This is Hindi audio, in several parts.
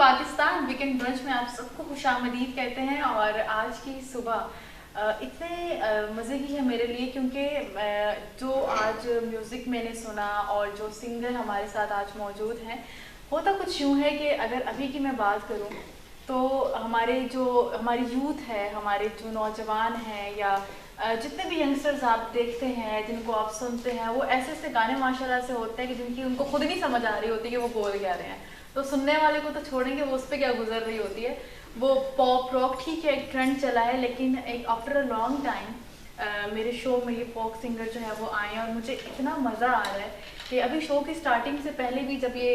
पाकिस्तान वीकेंड ब्रंच में आप सबको खुशामदीद कहते हैं। और आज की सुबह इतने मज़े की है मेरे लिए, क्योंकि जो आज म्यूज़िक मैंने सुना और जो सिंगर हमारे साथ आज मौजूद हैं, होता कुछ यूँ है कि अगर अभी की मैं बात करूँ तो हमारी यूथ है, हमारे जो नौजवान हैं या जितने भी यंगस्टर्स आप देखते हैं, जिनको आप सुनते हैं, वो ऐसे ऐसे गाने माशाल्लाह से होते हैं कि जिनकी उनको खुद नहीं समझ आ रही होती कि वो बोल क्या रहे हैं। तो सुनने वाले को तो छोड़ेंगे, वो उस पर क्या गुजर रही होती है। वो पॉप रॉक ठीक है, एक ट्रेंड चला है, लेकिन एक आफ्टर अ लॉन्ग टाइम मेरे शो में ये फोक सिंगर जो है वो आए और मुझे इतना मज़ा आ रहा है कि अभी शो की स्टार्टिंग से पहले भी जब ये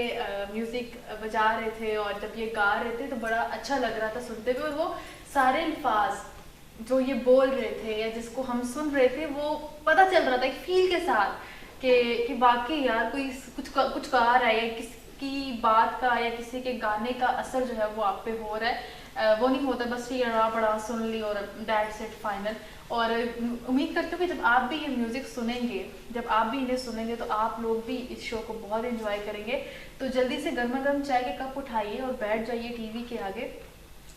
म्यूज़िक बजा रहे थे और जब ये गा रहे थे तो बड़ा अच्छा लग रहा था सुनते हुए। और वो सारे अल्फाज जो ये बोल रहे थे या जिसको हम सुन रहे थे, वो पता चल रहा था एक फील के साथ कि वाकई यार कोई कुछ गा रहा है, या किसकी बात का या किसी के गाने का असर जो है वो आप पे हो रहा है। वो नहीं होता बस ये बड़ा सुन ली और दैट्स इट फाइनल। और उम्मीद करती हूँ कि जब आप भी ये म्यूज़िक सुनेंगे, जब आप भी इन्हें सुनेंगे, तो आप लोग भी इस शो को बहुत एंजॉय करेंगे। तो जल्दी से गर्मा गर्म चाय के कप उठाइए और बैठ जाइए टीवी के आगे,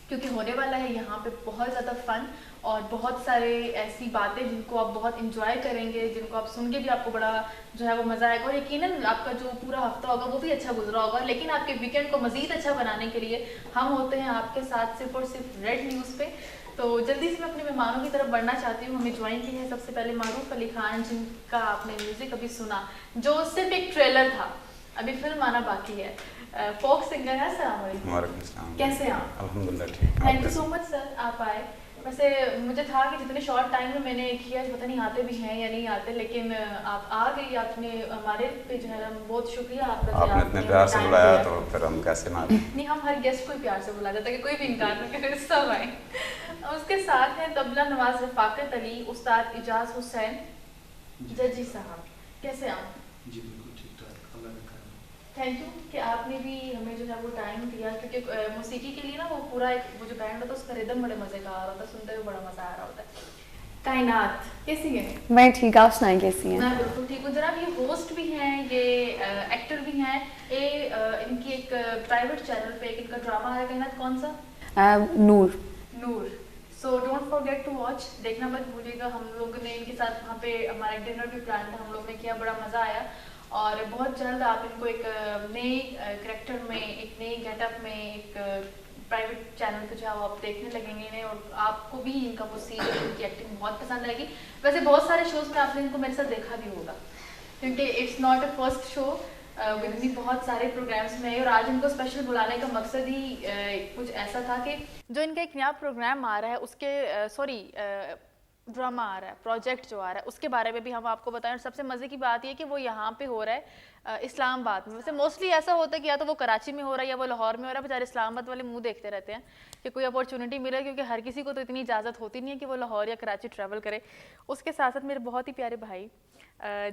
क्योंकि होने वाला है यहाँ पे बहुत ज़्यादा फन और बहुत सारे ऐसी बातें जिनको आप बहुत इंजॉय करेंगे, जिनको आप सुन के भी आपको बड़ा जो है वो मज़ा आएगा। और यकीनन आपका जो पूरा हफ्ता होगा वो भी अच्छा गुजरा होगा। लेकिन आपके वीकेंड को मज़ीद अच्छा बनाने के लिए हम होते हैं आपके साथ सिर्फ और सिर्फ रेड न्यूज़ पे। तो जल्दी से मैं अपने मेहमानों की तरफ बढ़ना चाहती हूँ। हमें ज्वाइन की है सबसे पहले मारूफ अली खान, जिनका आपने म्यूज़िक अभी सुना, जो सिर्फ एक ट्रेलर था, अभी फिल्म आना बाकी है। फोक सिंगर है। अस्सलाम वालेकुम, कैसे हैं आप? अल्हम्दुलिल्लाह ठीक। Thank you so much sir, आप आए। वैसे मुझे था कि जितने शॉर्ट टाइम में मैंने किया, पता नहीं आते भी हैं या नहीं आते, लेकिन आप आ गई। आपने हमारे पे जो है बहुत शुक्रिया आपका, आपने इतने प्यार से बुलाया तो फिर हम कैसे ना नहीं, हम हर गेस्ट को प्यार से बुला जाता है कि कोई भी इनकार न करे, सब आए। उसके साथ हैं तबला नवाज रफाकत अली, उस्ताद इजाज हुसैन जजी साहब। कैसे आप? जी बिल्कुल ठीक ठाक, अल्लाह का करम। थैंक यू कि आपने भी हमें जो है वो टाइम दिया, क्योंकि मौसीकी के लिए ना वो पूरा एक वो जो बैंड होता है उसका रिदम बड़े मज़े का आ रहा था, सुनते हुए बड़ा मज़ा आ रहा होता है। कायनात कैसी है? मैं ठीक, आप सुनाएं कैसी हैं? मैं बिल्कुल ठीक हूँ। जनाब ये होस्ट भी हैं, ये एक्टर भी हैं, ये इनकी एक प्राइवेट चैनल पे एक इनका ड्रामा है। कायनात कौन सा? नूर। नूर। So don't forget to watch, देखना मत भूलिएगा। हम लोगों ने इनके साथ वहाँ पे हमारा डिनर भी प्लान था, हम लोग ने किया, बड़ा मज़ा आया। और बहुत जल्द आप इनको एक नए करैक्टर में, एक नए गेटअप में, एक प्राइवेट चैनल पे जो है वो आप देखने लगेंगे इन्हें, और आपको भी इनका वो सीरियल, इनकी एक्टिंग बहुत पसंद आएगी। वैसे बहुत सारे शोज़ में आपने इनको मेरे साथ देखा भी होगा, क्योंकि it's not a first show with me, बहुत सारे प्रोग्राम्स में। और आज इनको स्पेशल बुलाने का मकसद ही कुछ ऐसा था कि जो इनका एक नया प्रोग्राम आ रहा है उसके ड्रामा आ रहा है, प्रोजेक्ट जो आ रहा है, उसके बारे में भी हम आपको बताएं। और सबसे मज़े की बात ये कि वो यहाँ पे हो रहा है इस्लामाबाद में। वैसे मोस्टली ऐसा होता है कि या तो वो कराची में हो रहा है या वो लाहौर में हो रहा है। बेचारे इस्लामाबाद वाले मुंह देखते रहते हैं कि कोई अपॉर्चुनिटी मिले, क्योंकि हर किसी को तो इतनी इजाज़त होती नहीं है कि वो लाहौर या कराची ट्रैवल करे। उसके साथ साथ मेरे बहुत ही प्यारे भाई,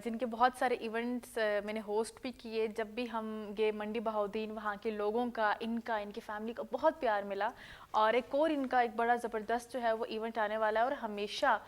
जिनके बहुत सारे इवेंट्स मैंने होस्ट भी किए। जब भी हम गए मंडी बहाउद्दीन, वहाँ के लोगों का, इनकी फैमिली का बहुत प्यार मिला। और एक और इनका एक बड़ा ज़बरदस्त जो है वो इवेंट आने वाला है, और हमेशा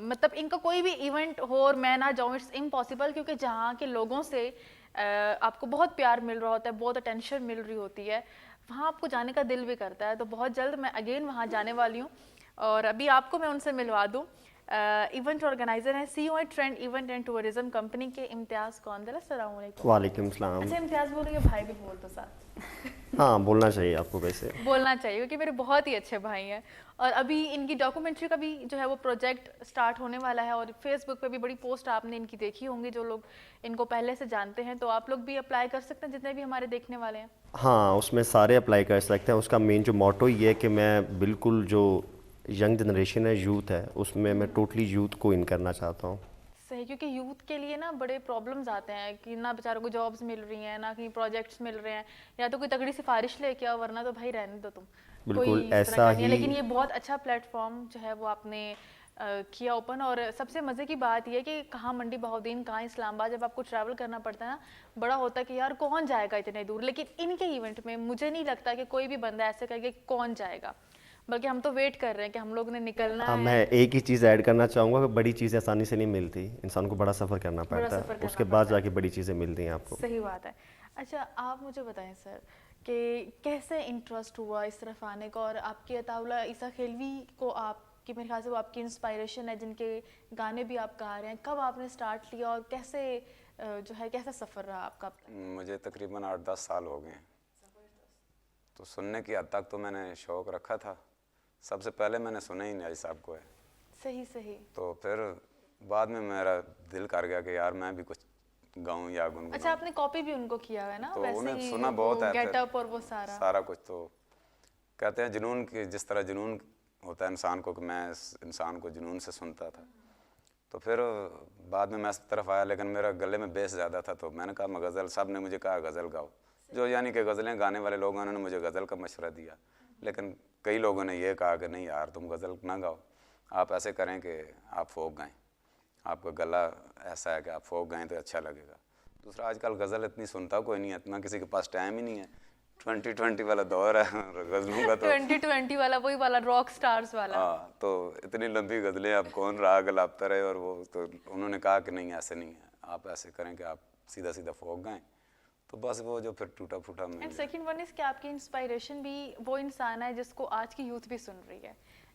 मतलब इनका कोई भी इवेंट हो और मैं ना जाऊँ, इट्स इम्पॉसिबल, क्योंकि जहाँ के लोगों से आपको बहुत प्यार मिल रहा होता है, बहुत अटेंशन मिल रही होती है, वहाँ आपको जाने का दिल भी करता है। तो बहुत जल्द मैं अगेन वहाँ जाने वाली हूँ और अभी आपको मैं उनसे मिलवा दूँ। इवेंट ऑर्गेनाइजर हैं, CEO है trend event and tourism company के, इम्तियाज़ कौंदल। अस्सलाम वालेकुम। वालेकुम सलाम। अच्छा इम्तियाज़ बोल रही है, भाई भी बोल दो साथ। हाँ, बोलना चाहिए आपको वैसे। बोलना चाहिए क्योंकि मेरे बहुत ही अच्छे भाई हैं, और अभी इनकी डॉक्यूमेंट्री का भी जो है वो प्रोजेक्ट स्टार्ट होने वाला है, और फेसबुक पे भी बड़ी पोस्ट आपने इनकी देखी होंगी, जो लोग इनको पहले से जानते हैं, तो आप लोग भी अप्लाई कर सकते हैं जितने भी हमारे देखने वाले हैं। हाँ, उसमें सारे अप्लाई कर सकते हैं। उसका मेन जो मोटो ये है कि मैं बिल्कुल जो यंग जनरेशन है, यूथ है, उसमें मैं टोटली यूथ को इन करना चाहता हूँ। सही, क्योंकि यूथ के लिए ना बड़े प्रॉब्लम्स आते हैं कि ना बेचारों को जॉब्स मिल रही हैं, ना कहीं प्रोजेक्ट्स मिल रहे हैं, या तो कोई तगड़ी सिफारिश लेके आओ, वरना तो भाई रहने दो तुम। बिल्कुल कोई इस तरह ऐसा का नहीं है, ही। लेकिन ये बहुत अच्छा प्लेटफॉर्म जो है वो आपने किया ओपन। और सबसे मज़े की बात यह है कि कहाँ मंडी बहाउद्दीन, कहाँ इस्लामाबाद, जब आपको ट्रैवल करना पड़ता है ना, बड़ा होता है कि यार कौन जाएगा इतने दूर, लेकिन इनके इवेंट में मुझे नहीं लगता कि कोई भी बंदा ऐसे करके कौन जाएगा, बल्कि हम तो वेट कर रहे हैं कि हम लोग ने निकलना है। मैं एक ही चीज़ ऐड करना चाहूँगा कि बड़ी चीज़ें आसानी से नहीं मिलती, इंसान को बड़ा सफ़र करना पड़ता है, उसके बाद जाके बड़ी चीज़ें मिलती हैं आपको। सही बात है। अच्छा आप मुझे बताएं सर कि कैसे इंटरेस्ट हुआ इस तरफ आने का, और आपकी अताउला ईसा खेलवी को आपकी, मेरे ख्याल से वो आपकी इंस्पायरेशन है, जिनके गाने भी आप गा रहे हैं, कब आपने स्टार्ट लिया और कैसे जो है कैसा सफ़र रहा आपका? मुझे तकरीबन 8-10 साल हो गए, तो सुनने की हद तक तो मैंने शौक़ रखा था। सबसे पहले मैंने सुना ही न्याज़ी साहब को है। सही सही। तो फिर बाद में मेरा दिल कर गया कि यार मैं भी कुछ गाऊं या गुनगुनाऊं। अच्छा आपने कॉपी भी उनको किया है ना? तो वैसे उन्हें ही सुना बहुत है, गेटअप और वो सारा कुछ। तो कहते हैं जुनून की, जिस तरह जुनून होता है इंसान को, कि मैं इस इंसान को जुनून से सुनता था। तो फिर बाद में मैं इस तरफ आया, लेकिन मेरा गले में बेस ज़्यादा था, तो मैंने कहा मैं गज़ल, सब ने मुझे कहा गज़ल गाओ, जो यानी कि गज़लें गाने वाले लोग, उन्होंने मुझे गज़ल का मशवरा दिया। लेकिन कई लोगों ने ये कहा कि नहीं यार तुम गज़ल ना गाओ, आप ऐसे करें कि आप फोक गाएं, आपका गला ऐसा है कि आप फोक गाएं तो अच्छा लगेगा। दूसरा आजकल गज़ल इतनी सुनता कोई नहीं है, इतना किसी के पास टाइम ही नहीं है। 2020 वाला दौर है गज़लों का, तो 2020 वाला वही वाला रॉक स्टार्स वाला। हाँ, तो इतनी लंबी गज़लें अब कौन राग गलापता रहे, और वो तो उन्होंने कहा कि नहीं ऐसे नहीं है, आप ऐसे करें कि आप सीधा सीधा फोक गाएं। तो बस वो जो फिर टूटा फूटा में। एंड सेकंड वन इज कि आपकी इंस्पायरेशन भी वो इंसान है जिसको आज की यूथ भी सुन रही है,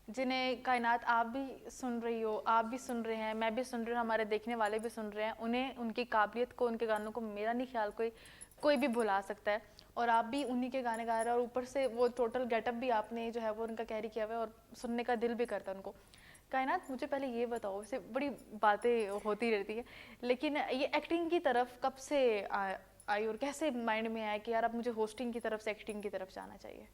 जिन्हें कायनात आप भी सुन रही हो, आप भी सुन रहे हैं, मैं भी सुन रही हूँ, हमारे देखने वाले भी सुन रहे हैं। उन्हें उनकी काबिलियत को, उनके गानों को मेरा नहीं ख्याल कोई भी भुला सकता है, और आप भी उन्हीं के गाने गा रहे हैं, और ऊपर से वो टोटल गेटअप भी आपने जो है वो उनका कैरी किया हुआ है, और सुनने का दिल भी करता है उनको। कायनात मुझे पहले ये बताओ, वैसे बड़ी बातें होती रहती है, लेकिन ये एक्टिंग की तरफ कब से आई और कैसे माइंड में आया कि यार अब मुझे होस्टिंग की तरफ से एक्टिंग की तरफ जाना चाहिए?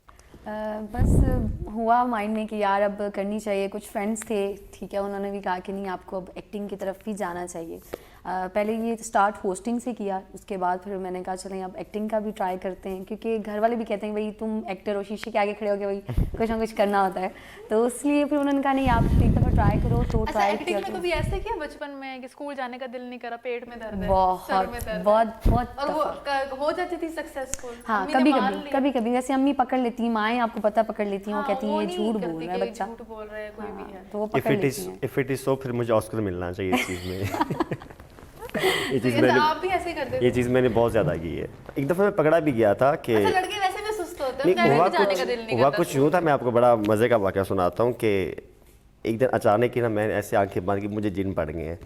बस हुआ माइंड में कि यार अब करनी चाहिए। कुछ फ्रेंड्स थे, ठीक है, उन्होंने भी कहा कि नहीं आपको अब एक्टिंग की तरफ ही जाना चाहिए। पहले ये स्टार्ट होस्टिंग से किया, उसके बाद फिर मैंने कहा चलें अब एक्टिंग का भी ट्राई करते हैं, क्योंकि घर वाले भी कहते हैं भाई तुम एक्टर हो, शीशे के आगे खड़े हो गए, भाई कुछ ना कुछ करना होता है, तो इसलिए फिर उन्होंने कहा नहीं आप एक दफ़ा ट्राई करो। तो ट्राई एक्टिंग किया। में कभी ऐसे किया बचपन में कि स्कूल जाने का दिल नहीं करा, पेट में दर्द है, बहुत सर में दर्द है, बहुत और वो हो जाती थी सक्सेसफुल? हाँ, कभी कभी वैसे अम्मी पकड़ लेती हैं, माएँ आपको पता पकड़ लेती हैं, वो कहती हैं ये झूठ बोल रहा है बच्चा, झूठ बोल रहा है कोई भी है, तो वो पकड़ लेती हैं। इफ इट इज सो, फिर मुझे ऑस्कर मिलना चाहिए इस चीज़ में। आप भी ऐसे करते थे? ये चीज़ मैंने बहुत ज़्यादा की है। एक दफ़ा मैं पकड़ा भी गया था कि लड़के वैसे भी सुस्त होते हैं, नहीं, जाने का दिल नहीं हुआ करता। कुछ यूँ था। मैं आपको बड़ा मज़े का वाक़या सुनाता हूँ कि एक दिन अचानक ही ना मैंने ऐसे आंखें बांध के मुझे जिन पड़ गए हैं।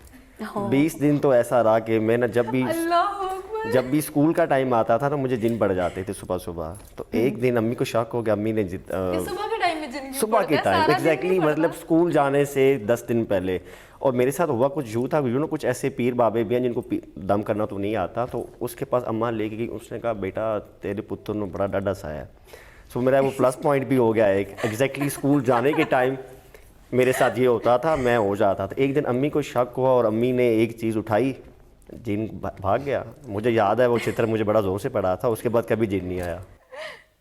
20 दिन तो ऐसा रहा कि मैं ना जब भी स्कूल का टाइम आता था ना मुझे जिन पड़ जाते थे सुबह सुबह। तो एक दिन अम्मी को शक हो गया, अम्मी ने सुबह के टाइम एग्जैक्टली, मतलब स्कूल जाने से 10 दिन पहले। और मेरे साथ हुआ कुछ यूँ था, कुछ ऐसे पीर बाबे भी हैं जिनको दम करना तो नहीं आता, तो उसके पास अम्मा लेके गई, उसने कहा बेटा तेरे पुत्र ने बड़ा डाडा सा है। सो मेरा वो प्लस पॉइंट भी हो गया एक, एग्जैक्टली स्कूल जाने के टाइम मेरे साथ ये होता था, मैं हो जाता था। एक दिन अम्मी को शक हुआ और अम्मी ने एक चीज़ उठाई, जिन भाग गया। मुझे याद है वो चित्र मुझे बड़ा जोर से पड़ा था, उसके बाद कभी जिन नहीं आया।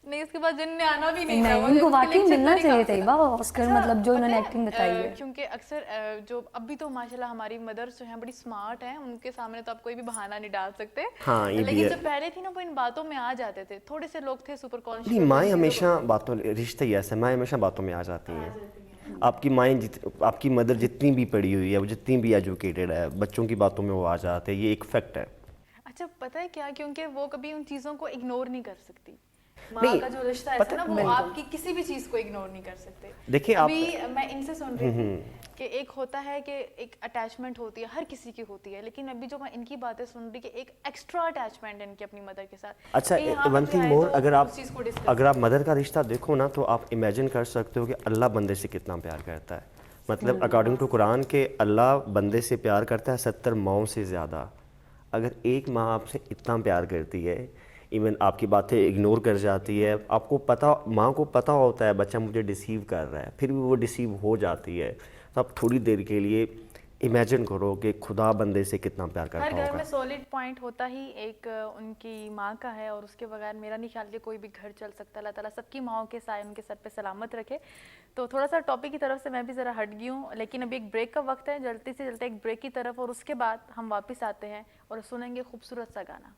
नहीं, उसके बाद जिन ने आना भी नहीं, उनको वाकई मिलना चाहिए था वाह ऑस्कर, मतलब जो इन्होंने एक्टिंग बताई है। क्योंकि अक्सर जो अभी तो माशाल्लाह हमारी मदर्स जो हैं बड़ी स्मार्ट हैं, उनके सामने तो आप कोई भी बहाना नहीं डाल सकते। हाँ, ये लेकिन जो पहले थी ना वो इन बातों में आ जाते थे। थोड़े से लोग थे सुपर कॉन्शियस। नहीं, माएँ हमेशा बातों, रिश्ते ही ऐसे, माएँ हमेशा बातों में आ जाती हैं। आपकी माएँ आपकी मदर जितनी भी पढ़ी हुई है, वो जितनी भी एजुकेटेड है, बच्चों की बातों में वो आ जाते हैं, ये एक फैक्ट है। अच्छा पता है क्या, क्योंकि वो कभी उन चीज़ों को इग्नोर नहीं कर सकती। माँ नहीं, का जो रिश्ता है ना, वो आपकी किसी भी चीज़ को इग्नोर नहीं कर सकते। देखिए अभी मैं इनसे सुन रही थी कि एक होता है कि एक अटैचमेंट होती है, हर किसी की होती है, लेकिन अभी जो मैं इनकी बातें सुन रही कि एक एक्स्ट्रा अटैचमेंट है इनकी अपनी मदर के साथ। अच्छा, वन थिंग मोर, अगर आप मदर का रिश्ता देखो ना तो आप इमेजिन कर सकते हो कि अल्लाह बंदे से कितना प्यार करता है। मतलब अकॉर्डिंग टू कुरान के अल्लाह बंदे से प्यार करता है 70 माओं से ज़्यादा। अगर एक माँ आपसे इतना प्यार करती है, इवन आपकी बातें इग्नोर कर जाती है, आपको पता, माँ को पता होता है बच्चा मुझे डिसीव कर रहा है, फिर भी वो डिसीव हो जाती है, तो आप थोड़ी देर के लिए इमेजिन करो कि खुदा बंदे से कितना प्यार करता होगा। हर घर में सॉलिड पॉइंट होता ही एक उनकी माँ का है, और उसके बगैर मेरा नहीं ख्याल कि कोई भी घर चल सकता। अल्लाह ताला सबकी माँओं के साए उनके सर पे सलामत रखे। तो थोड़ा सा टॉपिक की तरफ से मैं भी ज़रा हट गई हूँ, लेकिन अभी एक ब्रेक का वक्त है, जल्दी से जल्दी एक ब्रेक की तरफ, और उसके बाद हम वापस आते हैं और सुनेंगे खूबसूरत सा गाना।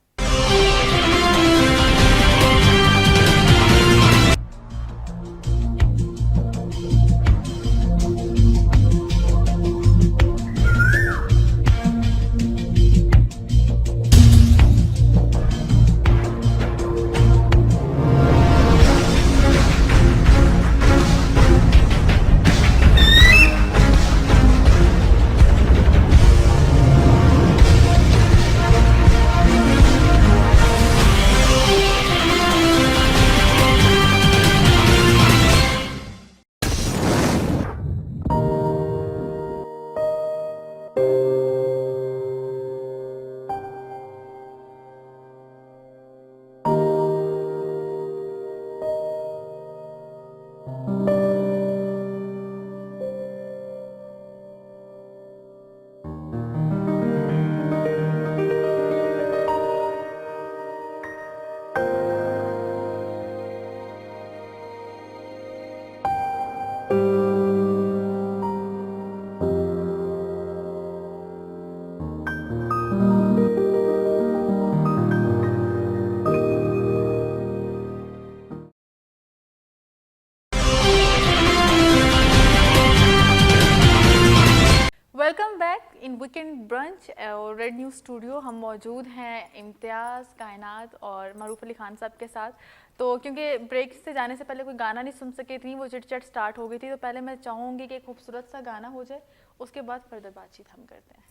Welcome back in weekend brunch और रेड न्यूज़ स्टूडियो। हम मौजूद हैं इम्तियाज़, कायनात और मारूफ अली खान साहब के साथ। तो क्योंकि ब्रेक से जाने से पहले कोई गाना नहीं सुन सके थी, वो चिट-चैट स्टार्ट हो गई थी, तो पहले मैं चाहूँगी कि एक खूबसूरत सा गाना हो जाए, उसके बाद फर्दर बातचीत हम करते हैं।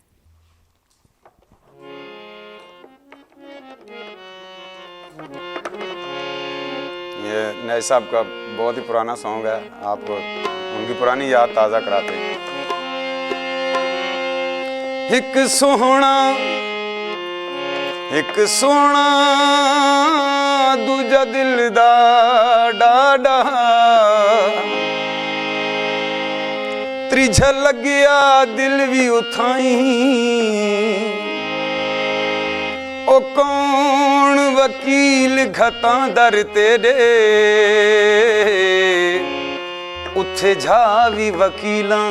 ये नए साहब का बहुत ही पुराना सॉन्ग है, आपको उनकी पुरानी याद ताज़ा कराते हैं। एक सोहना दूजा दिल दा डाडा, त्रिझा लग्या दिल भी उथाई, ओ कौन वकील घतां दर तेरे, उथे जा भी वकीलां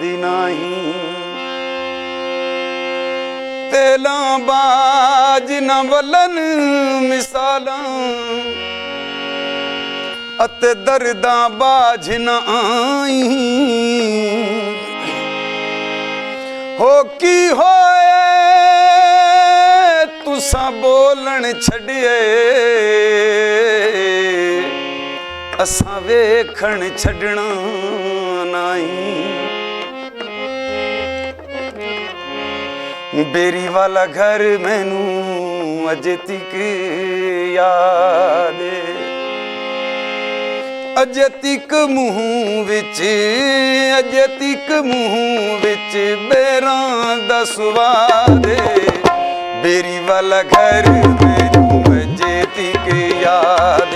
दी नाही। तेलां बाज न वलन मिसालां, अते दर्दां बाज न आई। हो की होए तुसां बोलण छड़िए, असां वेखण छड़ना नहीं। बेरी वाला घर मैनू अजे तिक याद, अजे तिक मूंह विच बेरां दा स्वाद। बेरी वाला घर मैनू अजे तिक याद,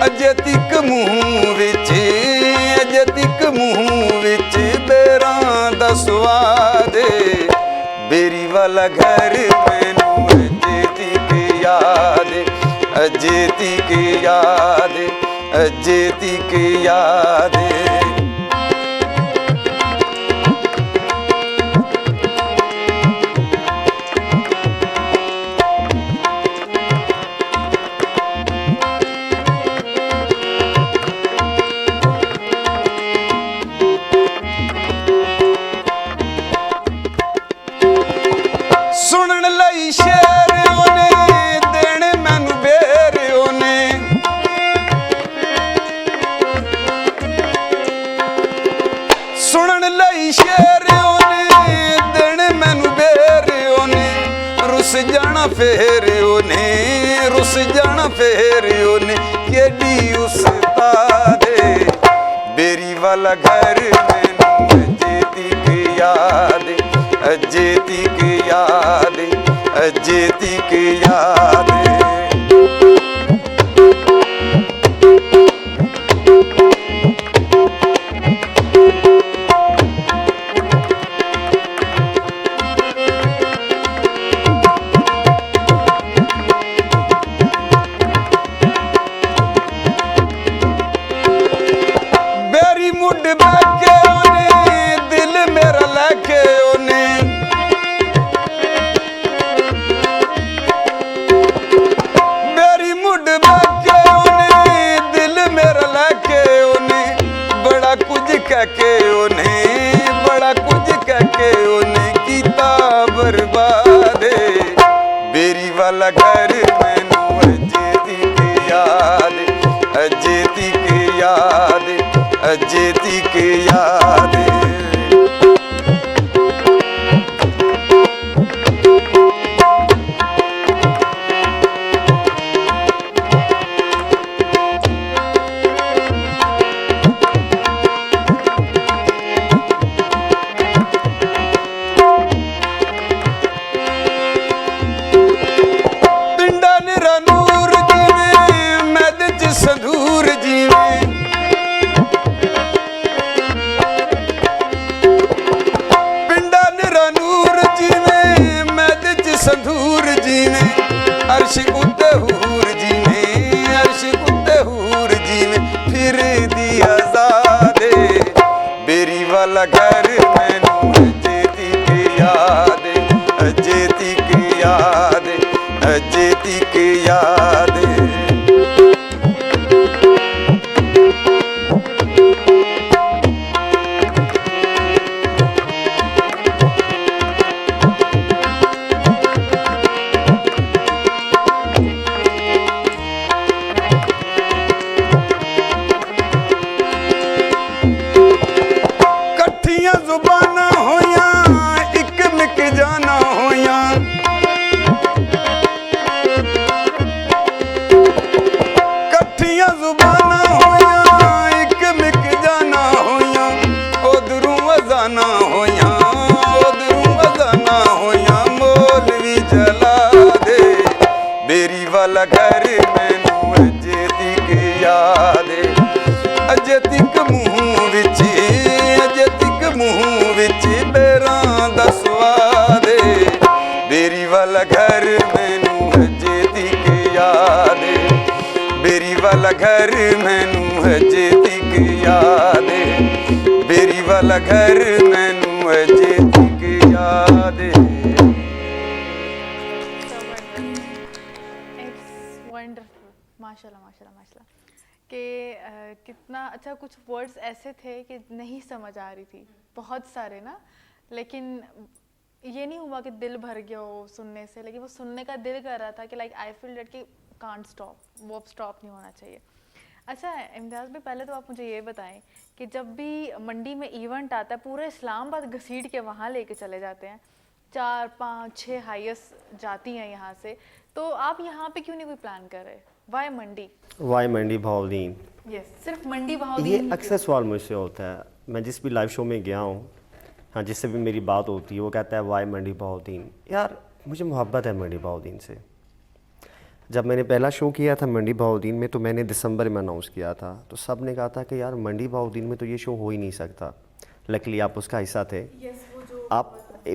अजे तिक मूंह विच बेरां दा स्वाद। बेरी वाला घर मैनू अजे तिक याद, अजे तिक याद, अजे तिक याद। सुनन लई शेरियों ने देने मैनू बेरियों ने, आई शेर ओने दिन मैनू बेर ओने रुस जाना फेर ओने रुस जाना फेर ओने केडी उस्तादे बेरी वाला घर मैनू जेती की याद जेती की याद जेती की याद बेरी मुड बैके ओने दिल मेरा लेके ओने बेरी मुड बैके ओने दिल मेरा लेके ओने बड़ा कुछ कहके ओने बड़ा कुछ कहके ओने कीता बर्बादे बेरी वाला घर मैनू जेती की याद जेती की याद जेती की याद पिंडा निरा नूर जीवे मैद च संधूर जीवे पिंडा निरा नूर जीवे मैद च संधूर जीवे अर्श उत्ते हूर जीवे अर्श उत्ते हूर जीवे फिर दी आजादे बेरी वाला घर मैनू जेती की याद जेती की याद जेती की याद कट्ठियां जुबाना होया इक मिक जाना होया कट्ठियां जुबाना होया इक मिक जाना होया उधरों अजाना होया उधरों अजाना होया मौलवी जला दे बेरी वाला घर मैनू जेती की याद अजे तिक मूंह विच अजे तिक मूंह विच बेरां दा स्वाद बेरी वाला घर मैनू जेती की याद बेरी वाला घर मैनू जेती की याद बेरी वाला घर मैनू जेती की याद इट्स वंडरफुल माशाल्लाह माशाल्लाह माशाल्लाह कि कितना अच्छा कुछ वर्ड्स ऐसे थे कि नहीं समझ आ रही थी बहुत सारे ना लेकिन ये नहीं हुआ कि दिल भर गया हो सुनने से लेकिन वो सुनने का दिल कर रहा था कि लाइक आई फील डेट कि कांट स्टॉप वो अब स्टॉप नहीं होना चाहिए। अच्छा इम्तियाज़ भाई पहले तो आप मुझे ये बताएं कि जब भी मंडी में इवेंट आता है पूरे इस्लामाबाद घसीट के वहाँ लेके चले जाते हैं 4, 5, 6 हाईएस्ट जाती हैं यहाँ से तो आप यहाँ पे क्यों नहीं कोई प्लान कर रहे वाई मंडी बहाउद्दीन यस सिर्फ मंडी ये बहाउद्दीन अक्सर सवाल मुझसे होता है मैं जिस भी लाइव शो में गया हूँ हाँ जिससे भी मेरी बात होती है वो कहता है वाई मंडी बहाउद्दीन यार मुझे मोहब्बत है मंडी बहाउद्दीन से। जब मैंने पहला शो किया था मंडी बहाउद्दीन में तो मैंने दिसंबर में अनाउंस किया था तो सब ने कहा था कि यार मंडी बहाउद्दीन में तो ये शो हो ही नहीं सकता। लकीली आप उसका हिस्सा थे। आप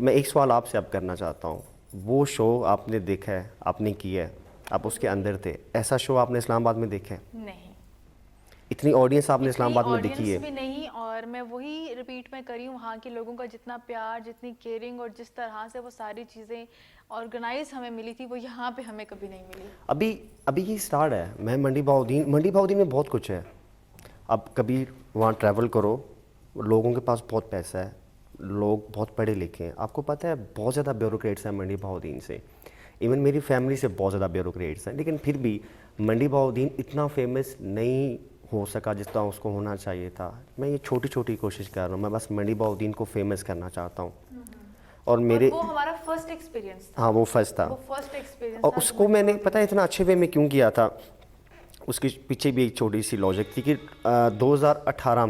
मैं एक सवाल आपसे अब करना चाहता हूँ वो शो आपने देखा है आपने किया है आप उसके अंदर थे ऐसा शो आपने इस्लामाबाद में देखा है? नहीं इतनी ऑडियंस आपने इस्लामाबाद में देखी है? भी नहीं और मैं वही रिपीट में करी हूँ वहाँ के लोगों का जितना प्यार जितनी केयरिंग और जिस तरह से वो सारी चीज़ें ऑर्गेनाइज हमें मिली थी वो यहाँ पे हमें कभी नहीं मिली। अभी ये स्टार्ट है। मैं मंडी बहाउद्दीन में बहुत कुछ है। अब कभी वहाँ ट्रैवल करो लोगों के पास बहुत पैसा है लोग बहुत पढ़े लिखे हैं। आपको पता है बहुत ज़्यादा ब्यूरोक्रेट्स हैं मंडी बहाउद्दीन से। इवन मेरी फैमिली से बहुत ज़्यादा ब्यूरोक्रेट्स हैं लेकिन फिर भी मंडी बहाउद्दीन इतना फेमस नहीं हो सका जितना उसको होना चाहिए था। मैं ये छोटी छोटी कोशिश कर रहा हूँ, मैं बस मंडी बाउद्दीन को फेमस करना चाहता हूँ। और मेरे वो हमारा फर्स्ट एक्सपीरियंस था। हाँ वो फर्स्ट था, वो फर्स्ट एक्सपीरियंस और था उसको मैंने पता है इतना अच्छे वे में क्यों किया था, उसके पीछे भी एक छोटी सी लॉजिक थी कि 2018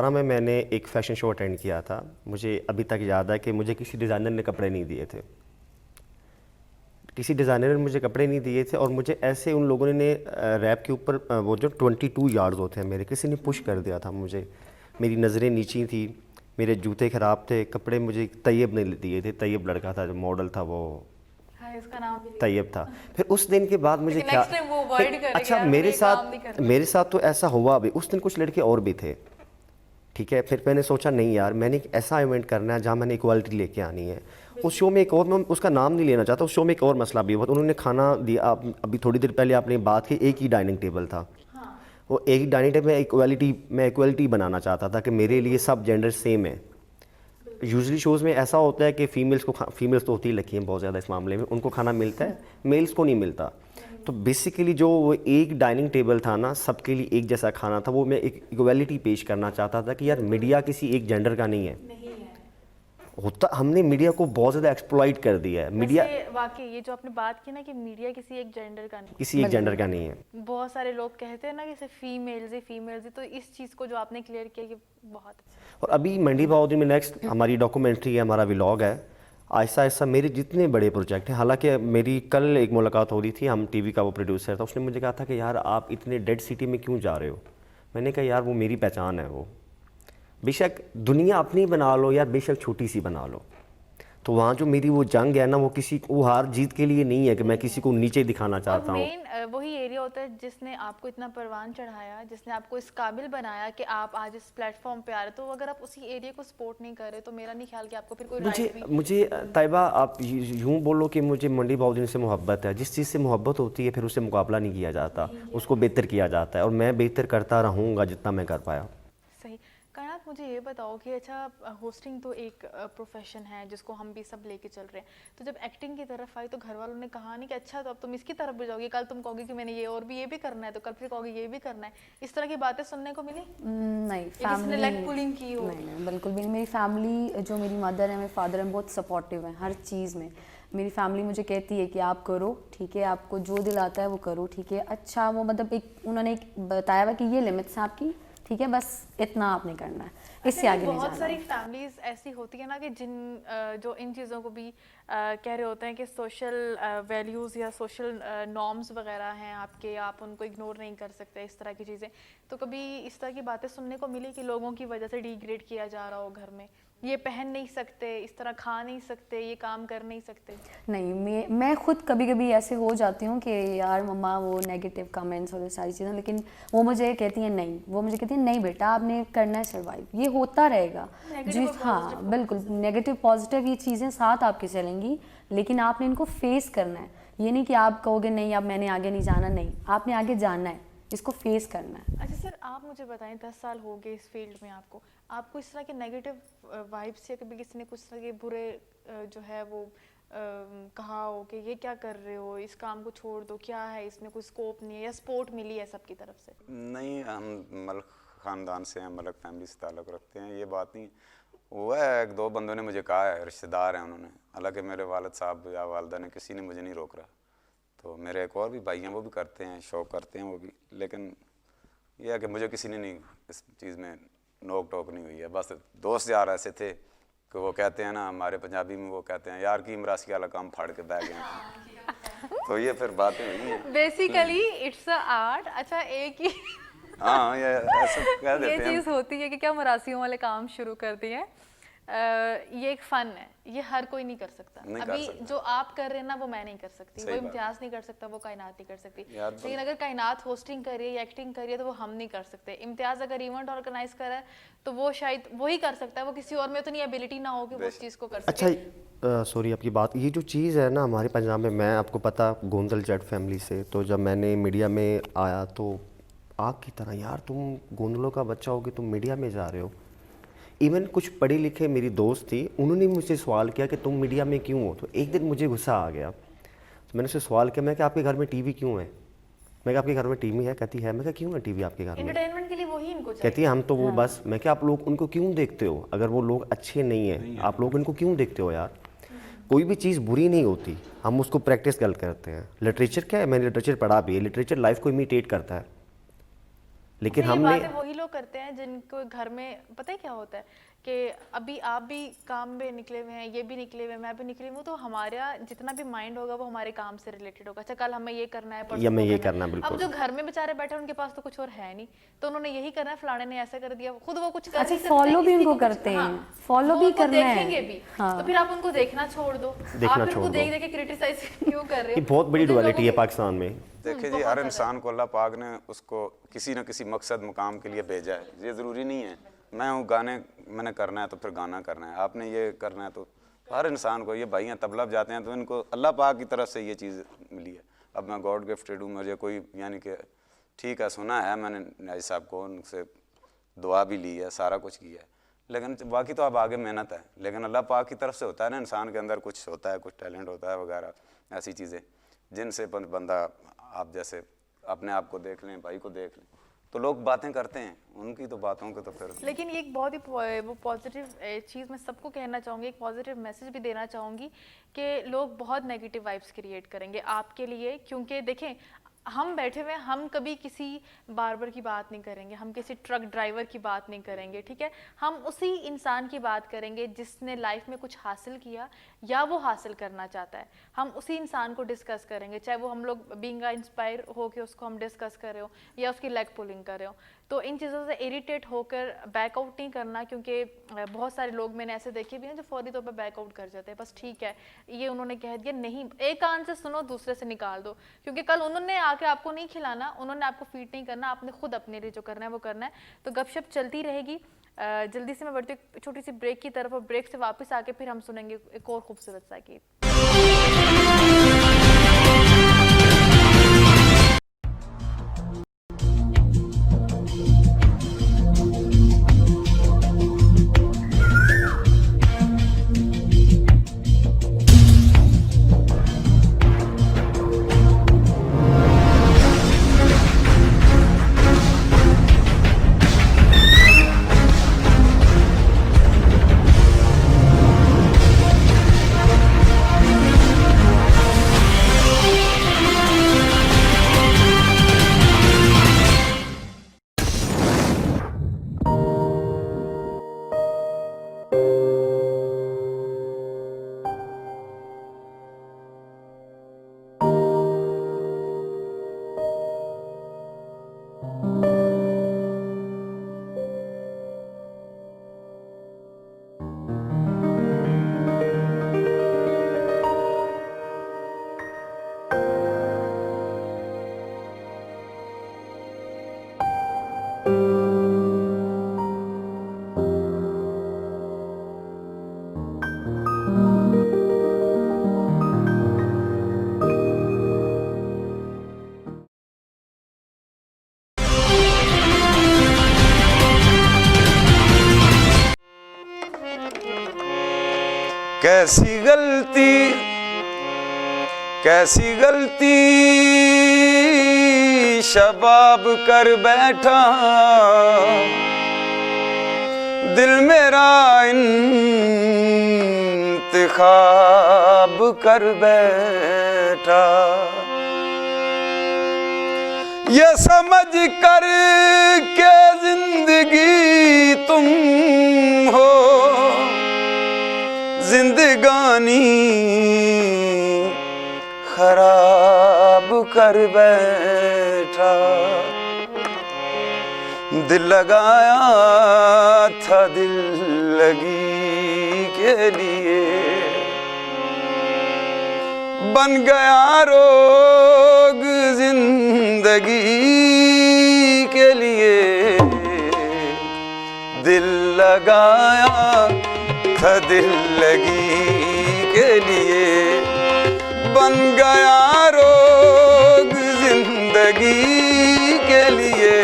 में मैंने एक फ़ैशन शो अटेंड किया था। मुझे अभी तक याद है कि मुझे किसी डिज़ाइनर ने कपड़े नहीं दिए थे, किसी डिज़ाइनर ने मुझे कपड़े नहीं दिए थे, और मुझे ऐसे उन लोगों ने रैप के ऊपर वो जो 22 यार्ड्स होते हैं मेरे, किसी ने पुश कर दिया था मुझे। मेरी नज़रें नीची थी, मेरे जूते ख़राब थे, कपड़े मुझे तैयब ने दिए थे। तैयब लड़का था जो मॉडल था, वो हाँ, इसका नाम भी तैयब था। फिर उस दिन के बाद मुझे लेकिन क्या next time वो avoid करेंगे अच्छा यार, मेरे साथ तो ऐसा हुआ भी। उस दिन कुछ लड़के और भी थे, ठीक है। फिर मैंने सोचा नहीं यार, मैंने एक ऐसा इवेंट करना है जहाँ मैंने इक्वालिटी लेके आनी है। उस शो में एक और, मैं उसका नाम नहीं लेना चाहता, उस शो में एक और मसला भी हुआ। उन्होंने खाना दिया, अभी थोड़ी देर पहले आपने बात की, एक ही डाइनिंग टेबल था। वो एक ही डाइनिंग टेबल में इक्वालिटी बनाना चाहता था कि मेरे लिए सब जेंडर सेम है। यूजुअली शोज़ में ऐसा होता है कि फीमेल्स तो होती ही लकी हैं बहुत ज़्यादा इस मामले में, उनको खाना मिलता है, मेल्स को नहीं मिलता। तो बेसिकली जो वो एक डाइनिंग टेबल था ना, सबके लिए एक जैसा खाना था, वो मैं एक इक्वालिटी पेश करना चाहता था कि यार मीडिया किसी एक जेंडर का नहीं है। होता, हमने मीडिया को बहुत ज़्यादा एक्सप्लॉइट कर दिया है। मीडिया वाकई ये जो आपने बात की ना कि मीडिया किसी एक जेंडर का नहीं, किसी एक जेंडर का नहीं है। बहुत सारे लोग कहते हैं ना कि सिर्फ फीमेल्स ही, तो इस चीज़ को जो आपने क्लियर किया ये बहुत अच्छा। और अभी मंडी बाउद्दीन में नेक्स्ट हमारी डॉक्यूमेंट्री है, हमारा व्लॉग है। आहिस्ता आहिस्ता मेरे जितने बड़े प्रोजेक्ट हैं, हालांकि मेरी कल एक मुलाकात हो रही थी, हम टीवी का वो प्रोड्यूसर था, उसने मुझे कहा था कि यार आप इतने डेड सिटी में क्यों जा रहे हो। मैंने कहा यार वो मेरी पहचान है, वो बेशक दुनिया अपनी बना लो यार, बेशक छोटी सी बना लो, तो वहाँ जो मेरी वो जंग है ना, वो किसी वो हार जीत के लिए नहीं है कि मैं किसी को नीचे दिखाना चाहता हूँ। मेन वही एरिया होता है जिसने आपको इतना परवान चढ़ाया, जिसने आपको इस काबिल बनाया कि आप आज इस प्लेटफॉर्म पे आ रहे। तो अगर आप उसी एरिया को सपोर्ट नहीं कर रहे तो मेरा नहीं ख्याल कि आपको फिर कोई राइट भी। मुझे तैयबा आप यूँ बोलो कि मुझे मंडी बाउद्दीन से मोहब्बत है। जिस चीज़ से मोहब्बत होती है फिर उससे मुकाबला नहीं किया जाता, उसको बेहतर किया जाता है, और मैं बेहतर करता रहूँगा जितना मैं कर पाया। सही। कायनात, मुझे ये बताओ कि अच्छा होस्टिंग तो एक प्रोफेशन है जिसको हम भी सब लेके चल रहे हैं, तो जब एक्टिंग की तरफ आई तो घर वालों ने कहा नहीं कि अच्छा तो अब तुम इसकी तरफ भी जाओगी, कल तुम कहोगी कि मैंने ये और भी ये भी करना है, तो कल फिर कहोगी ये भी करना है, इस तरह की बातें सुनने को मिली? नहीं, फैमिली लेग पुलिंग की हो? नहीं, बिल्कुल भी नहीं। मेरी फैमिली, जो मेरी मदर है, मेरे फादर हैं, बहुत सपोर्टिव हैं हर चीज़ में। मेरी फैमिली मुझे कहती है कि आप करो, ठीक है, आपको जो दिल आता है वो करो, ठीक है। अच्छा वो मतलब एक उन्होंने एक बताया हुआ कि ये लिमिट्स हैं आपकी, ठीक है, बस इतना आपने करना है, इससे आगे नहीं जाना। बहुत सारी फैमिलीज ऐसी होती है ना कि जो इन चीज़ों को भी कह रहे होते हैं कि सोशल वैल्यूज़ या सोशल नॉर्म्स वगैरह हैं आपके, आप उनको इग्नोर नहीं कर सकते, इस तरह की चीज़ें। तो कभी इस तरह की बातें सुनने को मिली कि लोगों की वजह से डिग्रेड किया जा रहा हो घर में, ये पहन नहीं सकते, इस तरह खा नहीं सकते, ये काम कर नहीं सकते? नहीं, मैं खुद कभी कभी ऐसे हो जाती हूँ कि यार मम्मा वो नेगेटिव कमेंट्स और सारी चीज़ें, लेकिन वो मुझे कहती हैं नहीं, वो मुझे कहती हैं नहीं बेटा आपने करना है सर्वाइव, ये होता रहेगा जी। हाँ बिल्कुल, नेगेटिव पॉजिटिव ये चीज़ें साथ आपके चलेंगी, लेकिन आपने इनको फेस करना है। ये नहीं कि आप कहोगे नहीं अब मैंने आगे नहीं जाना, नहीं, आपने आगे जाना है, इसको फेस करना है। अच्छा सर, आप मुझे बताएं 10 साल हो गए इस फील्ड में आपको इस तरह के नेगेटिव वाइब्स या कभी किसी ने कुछ तरह के बुरे जो है वो कहा हो कि ये क्या कर रहे हो, इस काम को छोड़ दो, क्या है इसमें कोई स्कोप नहीं है, या सपोर्ट मिली है सबकी तरफ से? नहीं, हम मलक ख़ानदान से हैं, मलक फैमिली से ताल्लुक़ रखते हैं, ये बात नहीं हुआ है। एक दो बंदों ने मुझे कहा है, रिश्तेदार हैं उन्होंने, हालांकि मेरे वालिद साहब या वालदा ने किसी ने मुझे नहीं रोक रहा। तो मेरे एक और भी भाई हैं, वो भी करते हैं, शौक करते हैं वो भी, लेकिन यह है कि मुझे किसी ने नहीं इस चीज़ में नोक टोक नहीं हुई है। बस दोस्त यार ऐसे थे कि वो कहते हैं ना, हमारे पंजाबी में वो कहते हैं यार की मरासी वाला काम फाड़ के बैग गए। तो ये फिर बातें हुई हैं। Basically it's a art. अच्छा, एक ही हाँ, ये ऐसा कह देते ये हैं। चीज़ होती है कि क्या मरासियों वाले काम शुरू कर दिए हैं। ये एक फ़न है, ये हर कोई नहीं कर सकता। अभी जो आप कर रहे हैं ना वो मैं नहीं कर सकती, वो इम्तियाज़ नहीं कर सकता, वो कायनात नहीं कर सकती। लेकिन अगर कायनात होस्टिंग कर रही है या एक्टिंग कर रही है तो वो हम नहीं कर सकते। इम्तियाज़ अगर इवेंट ऑर्गेनाइज कर रहा है तो वो शायद वही कर सकता है, वो किसी और में उतनी एबिलिटी ना हो कि वो उस चीज़ को कर सके। अच्छा सॉरी आपकी बात, ये जो चीज़ है ना हमारे पंजाब में, मैं आपको पता गोंदल जट फैमिली से, तो जब मैंने मीडिया में आया तो आपकी तरह यार तुम गोंदलों का बच्चा हो कि तुम मीडिया में जा रहे हो। इवन कुछ पढ़े लिखे मेरी दोस्त थी, उन्होंने मुझसे सवाल किया कि तुम मीडिया में क्यों हो। तो एक दिन मुझे गुस्सा आ गया, तो मैंने उससे सवाल किया, मैं कि आपके घर में टीवी क्यों है। मैं कहा आपके घर में टीवी है? कहती है। मैं कहा क्यों है टीवी आपके घर में? एंटरटेनमेंट के लिए वही इनको चाहिए। कहती है हम तो वो बस। मैं क्या आप लोग उनको क्यों देखते हो? अगर वो लोग अच्छे नहीं हैं आप लोग उनको क्यों देखते हो यार? कोई भी चीज़ बुरी नहीं होती, हम उसको प्रैक्टिस करते हैं। लिटरेचर क्या है, मैंने लिटरेचर पढ़ा भी है, लिटरेचर लाइफ को इमिटेट करता है, लेकिन ये हमने बातें वही लोग करते हैं जिनको घर में पता है क्या होता है कि अभी आप भी काम में निकले हुए हैं, ये भी निकले हुए हैं, मैं भी निकली हूँ, तो हमारा जितना भी माइंड होगा वो हमारे काम से रिलेटेड होगा। अच्छा कल हमें ये करना है, परसों या मैं वो ये करना करना है। अब बिल्कुल। जो घर में बेचारे बैठे हैं उनके पास तो कुछ और है नहीं, तो उन्होंने यही करना है, फलाने ने ऐसा कर दिया, खुद वो कुछ कर अच्छा नहीं सकते, फॉलो भी किसी उनको को कुछ- करते हैं, हाँ, फॉलो वो भी उनको करना है। देखेंगे भी। हाँ। तो फिर आप उनको देखना छोड़ दो, देखना आप उनको छोड़ दो। देख देख के क्रिटिसाइज क्यों कर रहे ये हो? बहुत बड़ी जिन डुअलिटी है लोगों को- पाकिस्तान में। देखिए जी, हर इंसान को अल्लाह पाक ने उसको किसी न किसी मकसद मुकाम के लिए भेजा है। ये ज़रूरी नहीं है मैं हूँ गाने मैंने करना है तो फिर गाना करना है, आपने ये करना है तो हर इंसान को। ये भाई हैं तबला बजाते हैं तो इनको अल्लाह पाक की तरफ से ये चीज़ मिली है। अब मैं गॉड गिफ्टेड हूँ, मुझे कोई यानी कि ठीक है सुना है मैंने नाजी साहब को, उनसे दुआ भी ली है, सारा कुछ किया है, लेकिन बाकी तो अब आगे मेहनत है। लेकिन अल्लाह पाक की तरफ से होता है ना, इंसान के अंदर कुछ होता है, कुछ टैलेंट होता है वगैरह, ऐसी चीज़ें जिनसे बंदा आप जैसे अपने आप को देख लें, भाई को देख लें, तो लोग बातें करते हैं, उनकी तो बातों को तो फिर। लेकिन ये एक बहुत ही वो पॉजिटिव चीज़ मैं सबको कहना चाहूँगी, एक पॉजिटिव मैसेज भी देना चाहूँगी कि लोग बहुत नेगेटिव वाइब्स क्रिएट करेंगे आपके लिए, क्योंकि देखें हम बैठे हुए हैं, हम कभी किसी बार्बर की बात नहीं करेंगे, हम किसी ट्रक ड्राइवर की बात नहीं करेंगे, ठीक है? हम उसी इंसान की बात करेंगे जिसने लाइफ में कुछ हासिल किया या वो हासिल करना चाहता है। हम उसी इंसान को डिस्कस करेंगे, चाहे वो हम लोग बीइंग इंस्पायर हो के उसको हम डिस्कस कर रहे हो या उसकी लेग पुलिंग कर रहे हो। तो इन चीज़ों से इरिटेट होकर बैकआउट नहीं करना, क्योंकि बहुत सारे लोग मैंने ऐसे देखे भी हैं जो फौरी तौर पर बैकआउट कर जाते हैं। बस ठीक है, ये उन्होंने कह दिया, नहीं, एक कान से सुनो दूसरे से निकाल दो, क्योंकि कल उन्होंने आके आपको नहीं खिलाना, उन्होंने आपको फीड नहीं करना, आपने खुद अपने लिए जो करना है वो करना है। तो गपशप चलती रहेगी। जल्दी से मैं बढ़ती हूँ एक छोटी सी ब्रेक की तरफ, और ब्रेक से वापस आके फिर हम सुनेंगे एक और खूबसूरत सा गीत। कैसी गलती शबाब कर बैठा, दिल मेरा इंतखाब कर बैठा, ये समझ कर के जिंदगी तुम हो जिंदगानी खराब कर बैठा, दिल लगाया था दिल लगी के लिए, बन गया रोग जिंदगी के लिए, दिल लगाया था दिल लगी के लिए, बन गया रोग जिंदगी के लिए,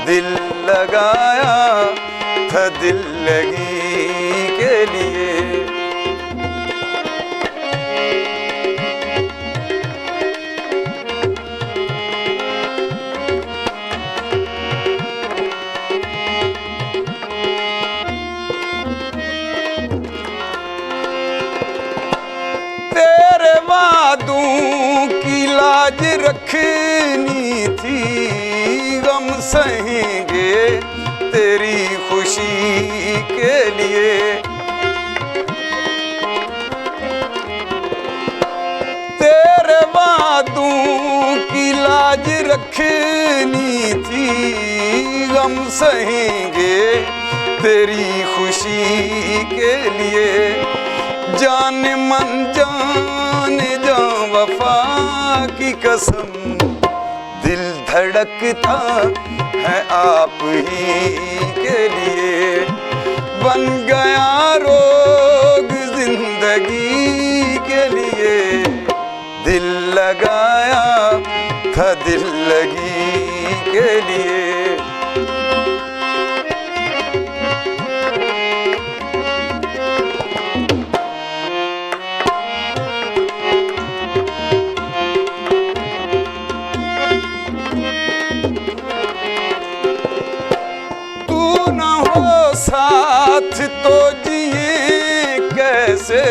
दिल लगाया था दिल लगी के लिए। लाज रखनी थी, गम सहेंगे तेरी खुशी के लिए। तेरे वादों की लाज रखनी थी, गम सहेंगे तेरी खुशी के लिए। जान मन जान जा वफा की कसम, दिल धड़कता है आप ही के लिए। बन गया रोग जिंदगी के लिए, दिल लगाया था दिल लगी के लिए। साथ तो जिए कैसे,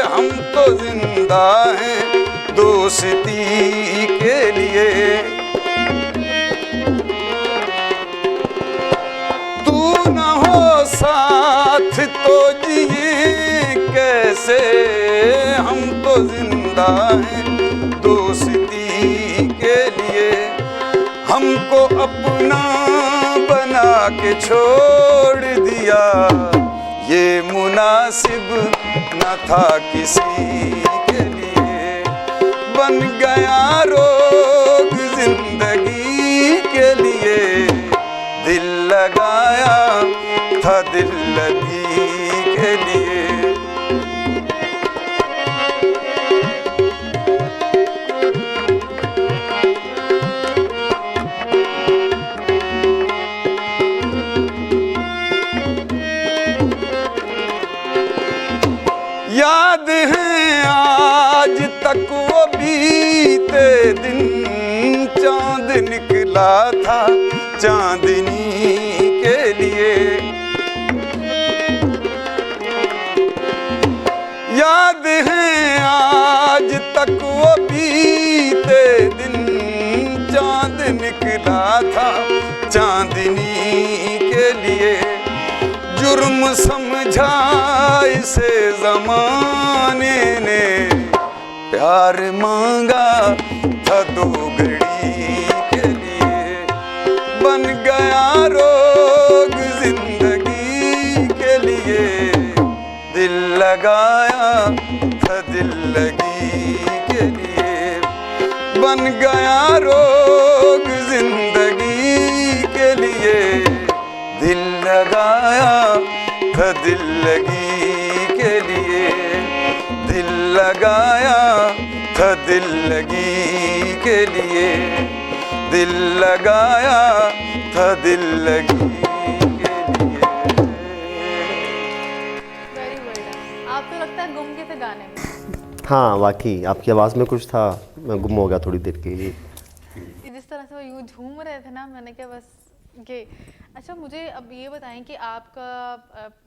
हम तो जिंदा हैं दोस्ती के लिए। तू न हो साथ तो जिए कैसे, हम तो जिंदा हैं दोस्ती के लिए। हमको अपना बना के छोड़ दिया, ये मुनासिब न था किसी के लिए। बन गया रोग जिंदगी के लिए, दिल लगाया था दिल लगी के लिए। याद है आज तक वो बीते दिन, चांद निकला था चांदनी के लिए। याद है आज तक वो बीते दिन, चांद निकला था चांदनी के लिए। जुर्म समझा इसे ज़माने ने, प्यार मांगा था दो घड़ी के लिए। बन गया रोग जिंदगी के लिए, दिल लगाया था दिल लगी के लिए। बन गया रोग जिंदगी के लिए, दिल लगाया था दिल लगी के लिए। दिल लगाया था दिल लगी के लिए। दिल लगाया था दिल लगी के लिए। Very well. आप तो लगता है गुम गए थे गाने में। हाँ वाकई आपकी आवाज़ में कुछ था, मैं गुम हो गया थोड़ी देर के लिए। जिस तरह से वो यूँ झूम रहे थे ना, मैंने कहा बस ये। अच्छा मुझे अब ये बताएं कि आपका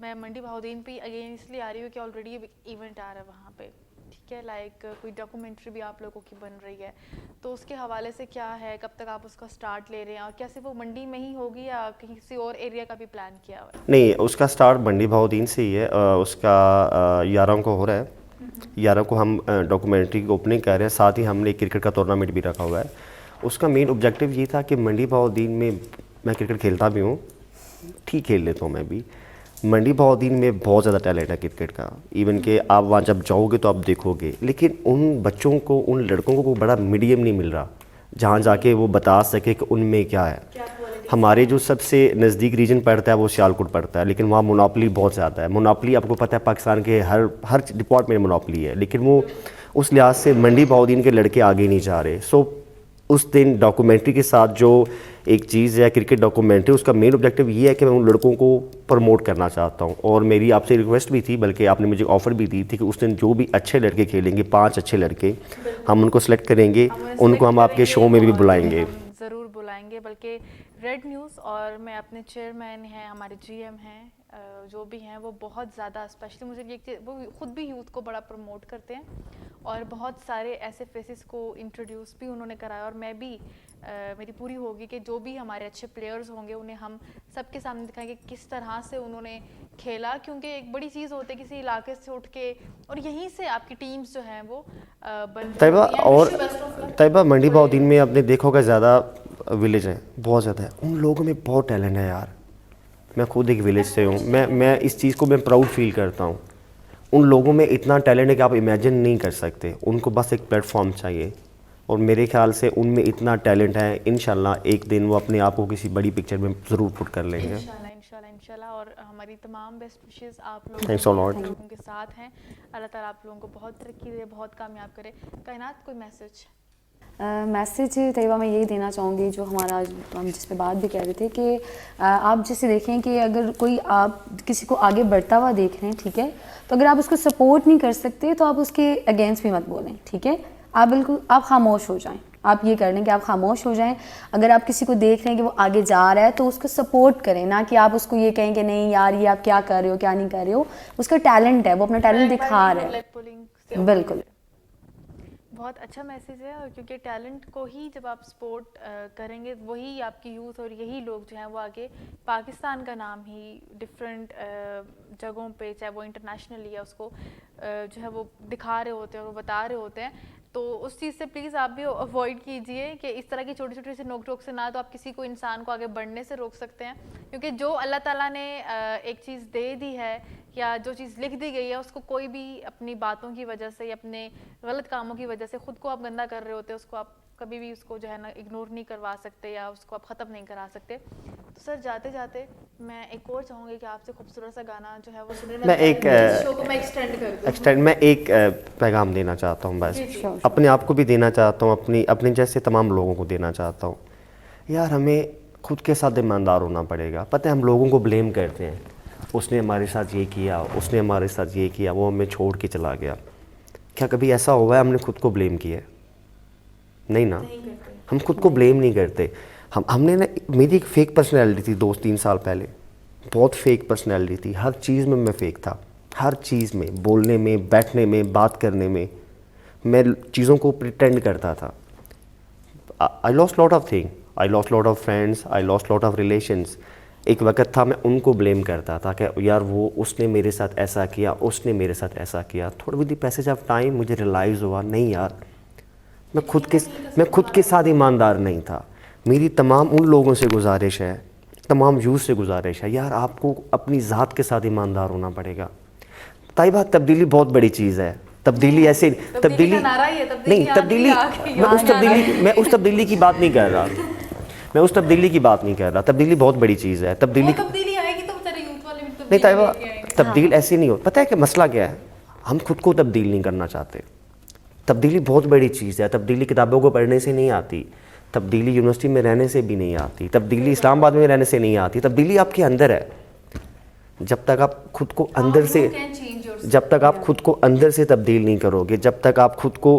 मैं मंडी बहाउद्दीन पे अगेन इसलिए आ रही हूँ कि ऑलरेडी इवेंट आ रहा है वहाँ पे, ठीक है, लाइक कोई डॉक्यूमेंट्री भी आप लोगों की बन रही है, तो उसके हवाले से क्या है, कब तक आप उसका स्टार्ट ले रहे हैं, और क्या सिर्फ वो मंडी में ही होगी या कहीं किसी और एरिया का भी प्लान किया हुआ है? नहीं, उसका स्टार्ट मंडी बहाउद्दीन से ही है। उसका 11 को हो रहा है। 11 को हम डॉक्यूमेंट्री की ओपनिंग कर रहे हैं, साथ ही हमने क्रिकेट का टूर्नामेंट भी रखा हुआ है। उसका मेन ऑब्जेक्टिव ये था कि मंडी बहाउद्दीन में मैं क्रिकेट खेलता भी हूँ, ठीक खेल लेता हूँ मैं भी। मंडी बहाउद्दीन में बहुत ज़्यादा टैलेंट है क्रिकेट का, इवन कि आप वहाँ जब जाओगे तो आप देखोगे, लेकिन उन बच्चों को, उन लड़कों को बड़ा मीडियम नहीं मिल रहा जहाँ जाके वो बता सके कि उनमें क्या है। हमारे जो सबसे नज़दीक रीजन पड़ता है वो सियालकोट पड़ता है, लेकिन वहाँ मोनोपोली बहुत ज़्यादा है। मोनोपोली आपको पता है पाकिस्तान के हर डिपार्टमेंट में मोनोपोली है, लेकिन वो उस लिहाज से मंडी बहाउद्दीन के लड़के आगे नहीं जा रहे। सो उस दिन डॉक्यूमेंट्री के साथ जो एक चीज़ है क्रिकेट डॉक्यूमेंट्री, उसका मेन ऑब्जेक्टिव ये है कि मैं उन लड़कों को प्रमोट करना चाहता हूँ। और मेरी आपसे रिक्वेस्ट भी थी, बल्कि आपने मुझे ऑफ़र भी दी थी कि उस दिन जो भी अच्छे लड़के खेलेंगे, 5 अच्छे लड़के, हम उनको सेलेक्ट करेंगे, उनको हम आपके शो में भी बुलाएंगे। ज़रूर बुलाएंगे, बल्कि रेड न्यूज़ और मैं अपने चेयरमैन हैं, हमारे जीएम हैं, जो भी हैं वो बहुत ज़्यादा, स्पेशली मुझे ये वो खुद भी यूथ को बड़ा प्रमोट करते हैं और बहुत सारे ऐसे फेसेस को इंट्रोड्यूस भी उन्होंने कराया, और मैं भी मेरी पूरी होगी कि जो भी हमारे अच्छे प्लेयर्स होंगे उन्हें हम सबके सामने दिखाएंगे किस तरह से उन्होंने खेला, क्योंकि एक बड़ी चीज़ होती है किसी इलाके से उठ के और यहीं से आपकी टीम्स जो हैं वो बन तैयबा, जाती हैं। और Wish you best of luck। Taiba मंडी बाउद्दीन में आपने देखा होगा ज़्यादा विलेज है, बहुत ज़्यादा है, उन लोगों में बहुत टैलेंट है यार। मैं खुद एक विलेज से हूँ, मैं इस चीज़ को मैं प्राउड फील करता हूँ। उन लोगों में इतना टैलेंट है कि आप इमेजिन नहीं कर सकते, उनको बस एक प्लेटफॉर्म चाहिए, और मेरे ख्याल से उनमें इतना टैलेंट है, इंशाल्लाह एक दिन वो अपने आप को किसी बड़ी पिक्चर में ज़रूर पुट कर लेंगे। इंशाल्लाह इंशाल्लाह इंशाल्लाह। और हमारी तमाम बेस्ट विशेस आप Thanks a lot। लोगों के साथ हैं। अल्लाह ताला आप लोगों को बहुत तरक्की दे, बहुत कामयाब करे। कायनात, कोई मैसेज? मैसेज तैयबा मैं यही देना चाहूँगी, जो हमारा हम जिस पे बात भी कह रहे थे कि आप जैसे देखें कि अगर कोई आप किसी को आगे बढ़ता हुआ देख रहे हैं, ठीक है, तो अगर आप उसको सपोर्ट नहीं कर सकते तो आप उसके अगेंस्ट भी मत बोलें, ठीक है। आप बिल्कुल आप खामोश हो जाएं, आप ये कर लें कि आप खामोश हो जाएं। अगर आप किसी को देख रहे हैं कि वो आगे जा रहा है तो उसको सपोर्ट करें, ना कि आप उसको ये कहें कि नहीं यार ये आप क्या कर रहे हो, क्या नहीं कर रहे हो। उसका टैलेंट है, वो अपना टैलेंट दिखा रहा है। बिल्कुल, बहुत अच्छा मैसेज है। और क्योंकि टैलेंट को ही जब आप सपोर्ट करेंगे, वही आपकी यूथ और यही लोग जो हैं वो आगे पाकिस्तान का नाम ही डिफरेंट जगहों पे, चाहे वो इंटरनेशनली या उसको जो है वो दिखा रहे होते हैं और वो बता रहे होते हैं। तो उस चीज़ से प्लीज़ आप भी अवॉइड कीजिए कि इस तरह की छोटी छोटी से नोक टोक से ना तो आप किसी को इंसान को आगे बढ़ने से रोक सकते हैं, क्योंकि जो अल्लाह ताला ने एक चीज़ दे दी है या जो चीज़ लिख दी गई है, उसको कोई भी अपनी बातों की वजह से या अपने गलत कामों की वजह से खुद को आप गंदा कर रहे होते हैं, उसको आप कभी भी उसको जो है ना इग्नोर नहीं करवा सकते या उसको आप ख़त्म नहीं करा सकते। तो सर जाते जाते मैं एक और चाहूँगी कि आपसे खूबसूरत सा गाना जो है वो सुने। मैं एक शो को मैं एक्सटेंड मैं एक पैगाम देना चाहता हूँ, बस अपने आप को भी देना चाहता हूँ, अपने जैसे तमाम लोगों को देना चाहता हूँ। यार हमें खुद के साथ ईमानदार होना पड़ेगा। पता है हम लोगों को ब्लेम करते हैं, उसने हमारे साथ ये किया, उसने हमारे साथ ये किया, वो हमें छोड़ के चला गया। क्या कभी ऐसा हुआ है हमने खुद को ब्लेम किया? नहीं ना, हम खुद को ब्लेम नहीं करते। हमने ना, मेरी एक फ़ेक पर्सनैलिटी थी 2-3 साल पहले, बहुत फेक पर्सनैलिटी थी। हर चीज़ में मैं फ़ेक था, हर चीज़ में, बोलने में, बैठने में, बात करने में मैं चीज़ों को प्रिटेंड करता था। I lost lot of thing, I lost lot of friends, I lost lot of relations. एक वक्त था मैं उनको ब्लेम करता था कि यार वो उसने मेरे साथ ऐसा किया, उसने मेरे साथ ऐसा किया। थोड़ा with the passage of time मुझे रियलाइज़ हुआ नहीं यार, मैं खुद के साथ ईमानदार नहीं था। मेरी तमाम उन लोगों से गुजारिश है, तमाम यूथ से गुजारिश है, यार आपको अपनी ज़ात के साथ ईमानदार होना पड़ेगा। तैयबा तब्दीली बहुत बड़ी चीज़ है। तब्दीली ऐसे तब्दीली नहीं, तब्दीली मैं उस तब्दीली की बात नहीं कर रहा, मैं उस तब्दीली की बात नहीं कर रहा। तब्दीली बहुत बड़ी चीज़ है। तब्दीली आएगी तो बेचारे यूथ वाले भी नहीं तैयबा, तब्दील ऐसे नहीं हो। पता है कि मसला क्या है, हम खुद को तब्दील नहीं करना चाहते। तब्दीली बहुत बड़ी चीज़ है। तब्दीली किताबों को पढ़ने से नहीं आती, तब्दीली यूनिवर्सिटी में रहने से भी नहीं आती, तब्दीली इस्लामाबाद में रहने से नहीं आती। तब्दीली आपके अंदर है। जब तक आप खुद को अंदर से तब्दील नहीं करोगे, जब तक आप खुद को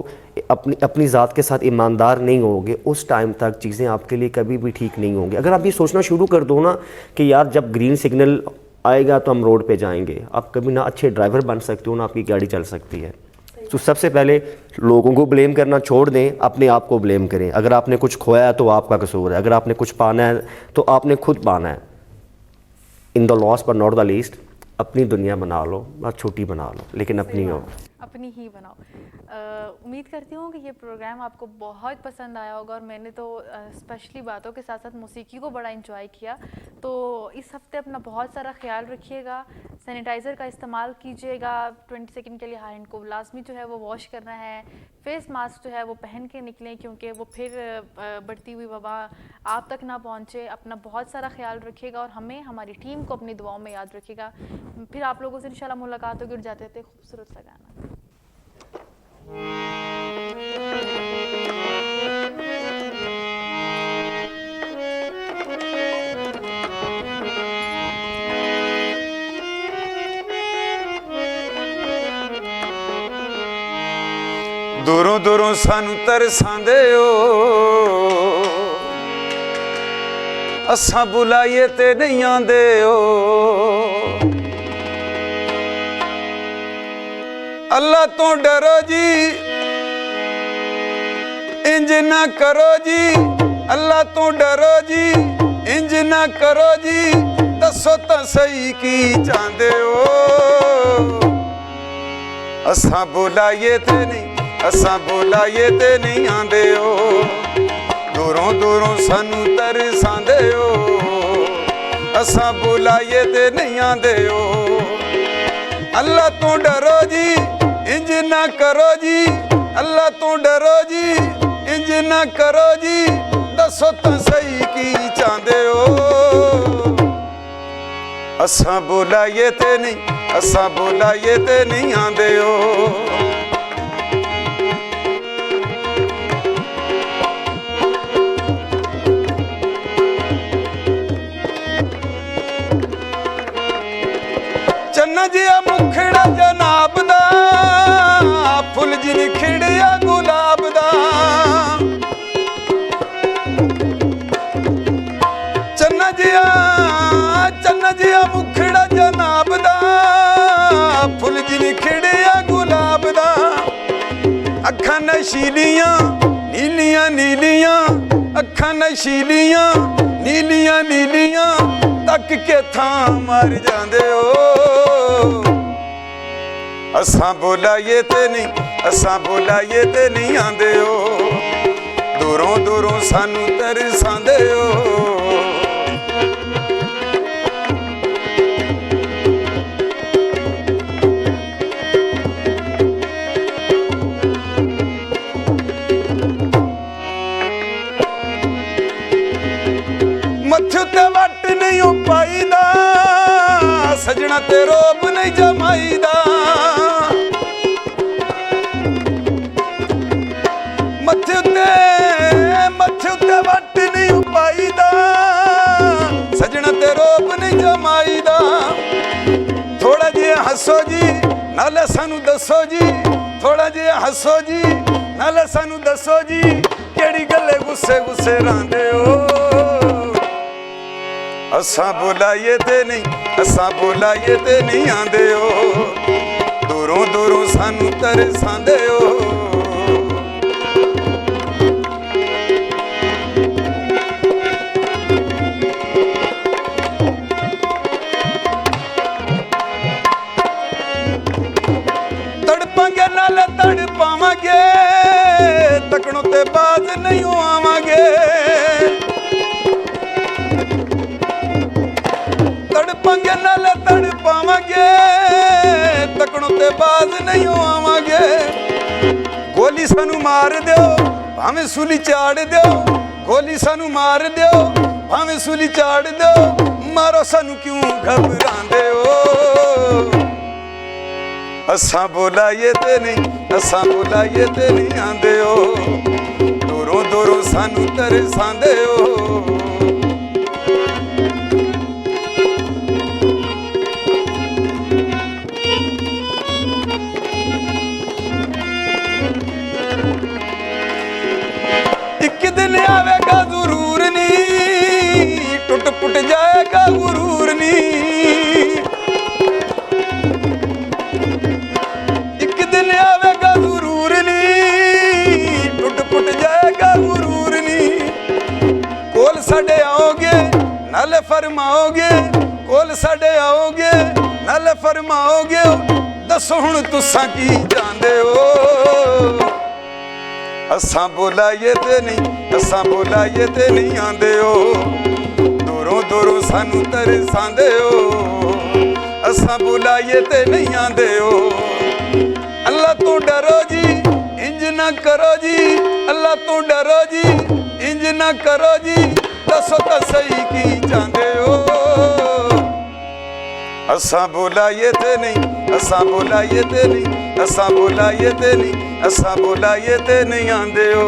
अपनी ज़ात के साथ ईमानदार नहीं होगे, उस टाइम तक चीज़ें आपके लिए कभी भी ठीक नहीं होंगी। अगर आप ये सोचना शुरू कर दो ना कि यार जब ग्रीन सिग्नल आएगा तो हम रोड पे जाएंगे, आप कभी ना अच्छे ड्राइवर बन सकते हो ना आपकी गाड़ी चल सकती है। तो सबसे पहले लोगों को ब्लेम करना छोड़ दें, अपने आप को ब्लेम करें। अगर आपने कुछ खोया है तो आपका कसूर है, अगर आपने कुछ पाना है तो आपने खुद पाना है। In the lost but not the least, अपनी दुनिया बना लो, बस छोटी बना लो लेकिन अपनी हो, अपनी ही बनाओ। उम्मीद करती हूँ कि ये प्रोग्राम आपको बहुत पसंद आया होगा, और मैंने तो स्पेशली बातों के साथ साथ मौसीकी को बड़ा एंजॉय किया। तो इस हफ्ते अपना बहुत सारा ख्याल रखिएगा, सैनिटाइज़र का इस्तेमाल कीजिएगा, 20 सेकंड के लिए हैंड को लाजमी जो है वो वॉश करना है, फेस मास्क जो है वो पहन के निकलें क्योंकि वो फिर बढ़ती हुई वबा आप तक ना पहुँचे। अपना बहुत सारा ख्याल रखिएगा और हमें, हमारी टीम को अपनी दुआओं में याद रखिएगा। फिर आप लोगों से इंशाल्लाह मुलाकात होगी। जाते थे खूबसूरत सा गाना। दूरों दूरों सानू तरसांदे हो, असां बुलाइए ते नहीं आंदे हो। अल्लाह तो डरो जी इंज ना करो जी, अल्लाह तो डरो जी इंज ना करो जी, दसो तो सही की चाहते हो। असा बुलाइए ते नहीं, असा बुलाइए ते नहीं आंदे हो, दूरों दूरों सानू तरसांदे हो। असा बुलाइए ते नहीं आंदे हो, अल्लाह तो डरो जी इंज ना करो जी, अल्लाह तो डरो जी इंज ना करो जी, दसो तो सही की चाहते हो। असा बुलाइए ते नहीं, असा बुलाइए ते नहीं आंदे हो। चन्ना जिया मुखड़ा जनाब दा, फुल जिन खिड़िया गुलाब दा। चन्ना जिया मुखड़ा जनाब दा, फुल जिन खिड़िया गुलाब दा। अखां नशीलियां नीलियां नीलियां, अखां नशीलियां नीलियां नीलियां, तक के थां मर जांदे हो। असा बुलाइए ते नहीं, असा बुलाइए ते नहीं आंदे हो, दूरों दूरों सानू तरसांदे हो। मत्थू ते वट नहीं पाईदा, सजना ते रोब नहीं जमाईदा। मत्थू ते वट नहीं पाईदा, सजना ते रोब नहीं जमाईदा। थोड़ा जिहा हसो जी नाले सानू दसो जी, थोड़ा जिहा हसो जी नाले सानू दसो जी, केड़ी गल्ले गुस्से गुस्से रांदे हो। असा बुलाइए ते नहीं, असा बुलाइए ते नहीं आंदे हो, दूरों दूरों सानू तरसांदे हो। तड़पांगे नाले तड़पावांगे, तकड़ों ते बाज नहीं आवांगे। तड़पांगे नाले तड़पावांगे, तकड़ों ते बाज नहीं आवांगे। गोली सानू मार दो भावें सूली चाड़ दो, गोली सानू मार दो भावें सूली चाड़ दो, मारो सानू क्यों घबरांदे हो। असा बुलाइए ते नहीं, असा बुलाइए ते नहीं आंदे हो, दूरों दूरों सानू तरसांदे हो। एक दिन आवेगा जरूर नी, टुट पुट जाएगा गुरूर नी। एक दिन आवेगा जरूर नी, टुट पुट जाएगा गुरूर नी। कोल साडे आओगे नाले फरमाओगे, कोल साडे आओगे नाले फरमाओगे, दसो हुण तुसां की जांदे हो। असा बुलाइए ते नहीं, असा बुलाइए ते नहीं आंदे हो, दूरों दूरों सानू तरसांदे हो। असा बुलाइए ते नहीं आंदे हो, अल्लाह तो डरो जी इंज ना करो जी, अल्लाह तो डरो जी इंज ना करो जी, दसो तो सही की चाहते हो। असा बुलाइए ते नहीं, असा बुलाइए ते नहीं, असा बुलाइए ते नहीं, असा बुलाइए ते नहीं आंदे हो।